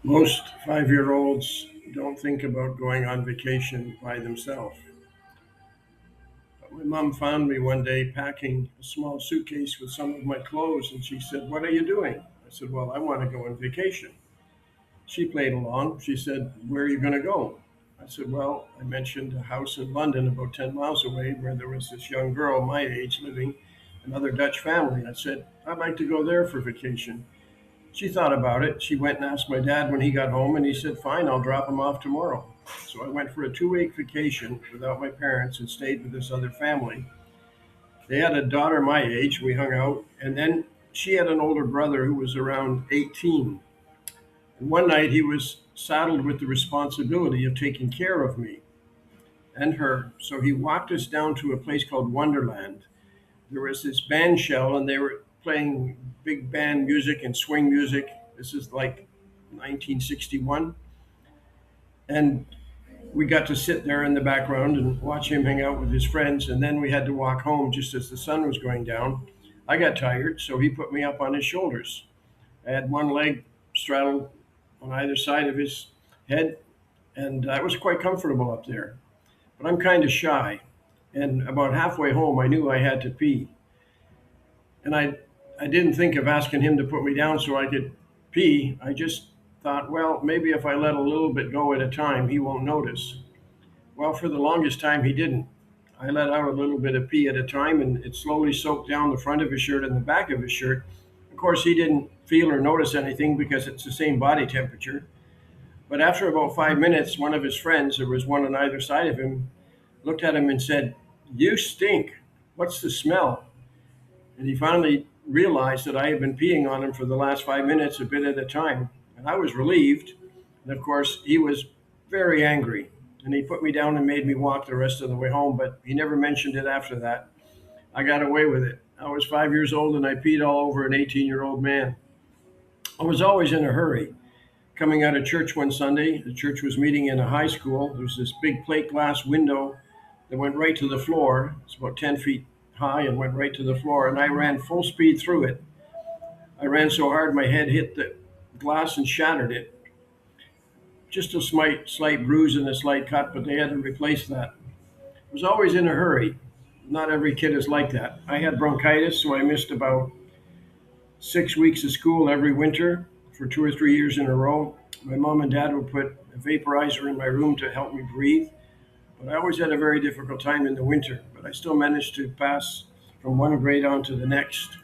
Most 5-year olds don't think about going on vacation by themselves. But my mom found me one day packing a small suitcase with some of my clothes, and she said, "What are you doing?" I said, "Well, I want to go on vacation." She played along. She said, "Where are you going to go?" I said, "Well," I mentioned a house in London about 10 miles away where there was this young girl my age living, another Dutch family. I said, "I'd like to go there for vacation." She thought about it. She went and asked my dad when he got home, and he said, "Fine, I'll drop him off tomorrow." So I went for a 2 week vacation without my parents and stayed with this other family. They had a daughter my age. We hung out, and then she had an older brother who was around 18. And one night he was saddled with the responsibility of taking care of me and her. So he walked us down to a place called Wonderland. There was this band shell, and they were playing big band music and swing music. This is like 1961. And we got to sit there in the background and watch him hang out with his friends. And then we had to walk home just as the sun was going down. I got tired, so he put me up on his shoulders. I had one leg straddled on either side of his head, and I was quite comfortable up there. But I'm kind of shy. And about halfway home, I knew I had to pee. And I didn't think of asking him to put me down so I could pee. I just thought, well, maybe if I let a little bit go at a time, he won't notice. Well, for the longest time, he didn't. I let out a little bit of pee at a time, and it slowly soaked down the front of his shirt and the back of his shirt. Of course, he didn't feel or notice anything because it's the same body temperature. But after about 5 minutes, one of his friends, there was one on either side of him, looked at him and said, "You stink. What's the smell?" And he finally realized that I had been peeing on him for the last 5 minutes, a bit at a time. And I was relieved. And of course, he was very angry. And he put me down and made me walk the rest of the way home, but he never mentioned it after that. I got away with it. I was 5 years old and I peed all over an 18-year-old man. I was always in a hurry. Coming out of church one Sunday, the church was meeting in a high school. There was this big plate glass window that went right to the floor. It's about 10 feet high and went right to the floor. And I ran full speed through it. I ran so hard my head hit the glass and shattered it. Just a slight bruise and a slight cut, but they had to replace that. I was always in a hurry. Not every kid is like that. I had bronchitis, so I missed about 6 weeks of school every winter for 2 or 3 years in a row. My mom and dad would put a vaporizer in my room to help me breathe. But I always had a very difficult time in the winter. But I still managed to pass from one grade on to the next.